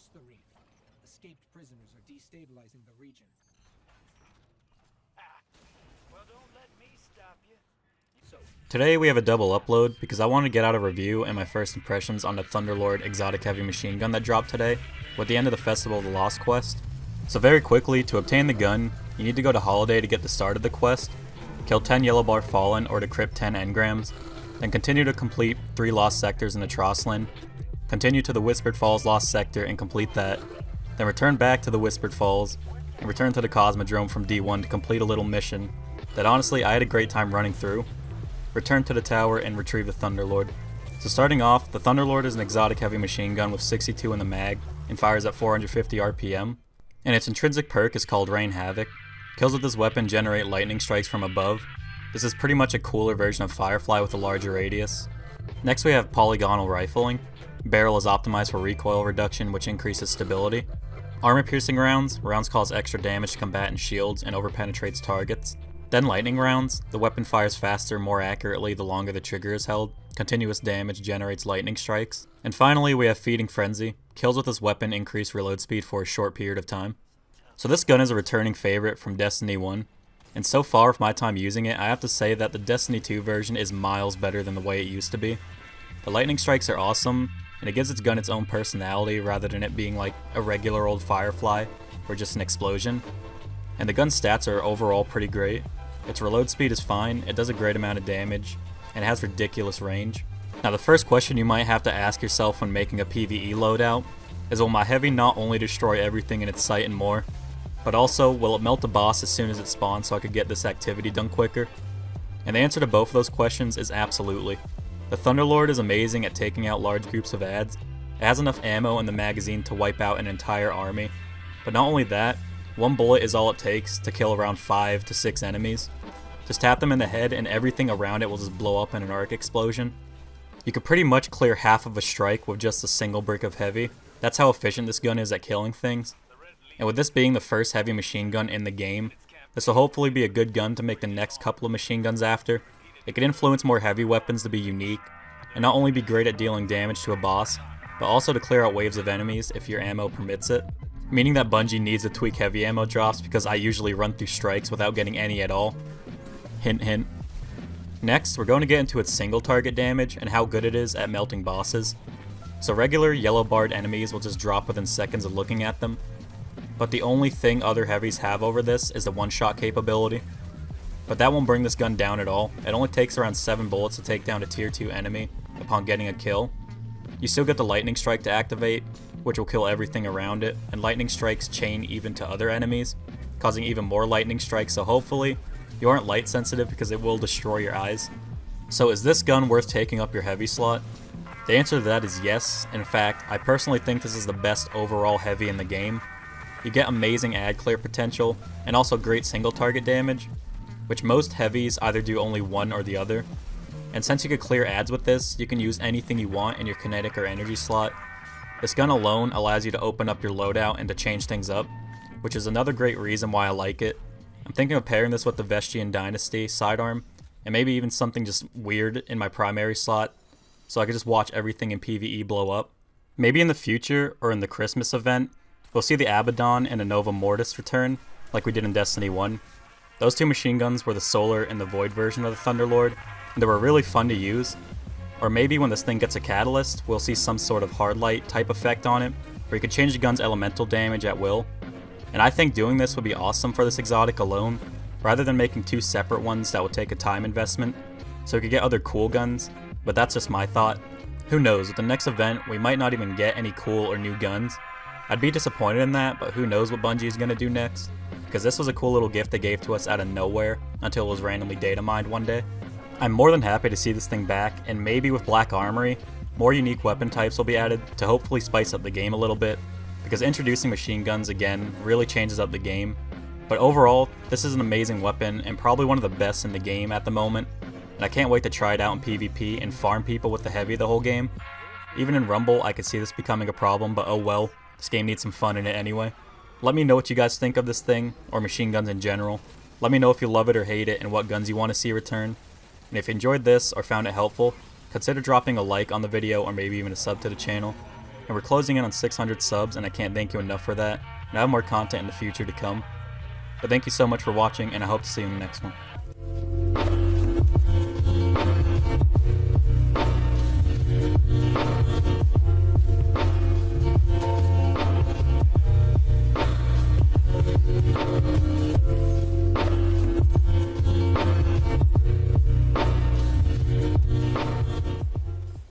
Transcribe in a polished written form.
Trust the Reef. Escaped prisoners are destabilizing the region. Well, don't let me stop you. Today we have a double upload because I wanted to get out a review and my first impressions on the Thunderlord exotic heavy machine gun that dropped today with the end of the Festival of the Lost quest. So very quickly, to obtain the gun, you need to go to Holiday to get the start of the quest, kill 10 Yellow Bar Fallen or decrypt 10 engrams, then continue to complete 3 lost sectors in the Trostland, continue to the Whispered Falls lost sector and complete that, then return back to the Whispered Falls, and return to the Cosmodrome from D1 to complete a little mission that honestly I had a great time running through, return to the tower and retrieve the Thunderlord. So starting off, the Thunderlord is an exotic heavy machine gun with 62 in the mag and fires at 450 RPM, and its intrinsic perk is called Rain Havoc. Kills with this weapon generate lightning strikes from above. This is pretty much a cooler version of Firefly with a larger radius. Next we have polygonal rifling. Barrel is optimized for recoil reduction, which increases stability. Armor piercing rounds cause extra damage to combatant shields and overpenetrates targets. Then lightning rounds, the weapon fires faster, more accurately the longer the trigger is held. Continuous damage generates lightning strikes. And finally we have Feeding Frenzy. Kills with this weapon increase reload speed for a short period of time. So this gun is a returning favorite from Destiny 1. And so far with my time using it, I have to say that the Destiny 2 version is miles better than the way it used to be. The lightning strikes are awesome, and it gives its gun its own personality rather than it being like a regular old Firefly or just an explosion. And the gun's stats are overall pretty great. Its reload speed is fine, it does a great amount of damage, and it has ridiculous range. Now the first question you might have to ask yourself when making a PvE loadout is, will my heavy not only destroy everything in its sight and more, but also will it melt a boss as soon as it spawns so I could get this activity done quicker? And the answer to both of those questions is absolutely. The Thunderlord is amazing at taking out large groups of adds. It has enough ammo in the magazine to wipe out an entire army. But not only that, one bullet is all it takes to kill around 5 to 6 enemies. Just tap them in the head and everything around it will just blow up in an arc explosion. You could pretty much clear half of a strike with just a single brick of heavy. That's how efficient this gun is at killing things. And with this being the first heavy machine gun in the game, this will hopefully be a good gun to make the next couple of machine guns after. It could influence more heavy weapons to be unique, and not only be great at dealing damage to a boss, but also to clear out waves of enemies if your ammo permits it. Meaning that Bungie needs to tweak heavy ammo drops because I usually run through strikes without getting any at all. Hint hint. Next, we're going to get into its single target damage and how good it is at melting bosses. So regular yellow barred enemies will just drop within seconds of looking at them. But the only thing other heavies have over this is the one-shot capability. But that won't bring this gun down at all. It only takes around 7 bullets to take down a tier 2 enemy upon getting a kill. You still get the lightning strike to activate, which will kill everything around it, and lightning strikes chain even to other enemies, causing even more lightning strikes, so hopefully you aren't light sensitive because it will destroy your eyes. So is this gun worth taking up your heavy slot? The answer to that is yes. In fact, I personally think this is the best overall heavy in the game. You get amazing ad clear potential, and also great single target damage, which most heavies either do only one or the other. And since you could clear ads with this, you can use anything you want in your kinetic or energy slot. This gun alone allows you to open up your loadout and to change things up, which is another great reason why I like it. I'm thinking of pairing this with the Vestian Dynasty sidearm, and maybe even something just weird in my primary slot, so I could just watch everything in PvE blow up. Maybe in the future, or in the Christmas event, we'll see the Abaddon and the Nova Mortis return, like we did in Destiny 1. Those two machine guns were the Solar and the Void version of the Thunderlord, and they were really fun to use. Or maybe when this thing gets a catalyst, we'll see some sort of hard light type effect on it, where you could change the gun's elemental damage at will. And I think doing this would be awesome for this exotic alone, rather than making 2 separate ones that would take a time investment, so we could get other cool guns, but that's just my thought. Who knows, with the next event, we might not even get any cool or new guns. I'd be disappointed in that, but who knows what Bungie is going to do next, because this was a cool little gift they gave to us out of nowhere, until it was randomly data mined one day. I'm more than happy to see this thing back, and maybe with Black Armory, more unique weapon types will be added to hopefully spice up the game a little bit, because introducing machine guns again really changes up the game. But overall, this is an amazing weapon and probably one of the best in the game at the moment, and I can't wait to try it out in PvP and farm people with the heavy the whole game. Even in Rumble, I could see this becoming a problem, but oh well, this game needs some fun in it anyway. Let me know what you guys think of this thing, or machine guns in general. Let me know if you love it or hate it and what guns you want to see return. And if you enjoyed this or found it helpful, consider dropping a like on the video or maybe even a sub to the channel. and we're closing in on 600 subs, and I can't thank you enough for that, and I have more content in the future to come. But thank you so much for watching, and I hope to see you in the next one.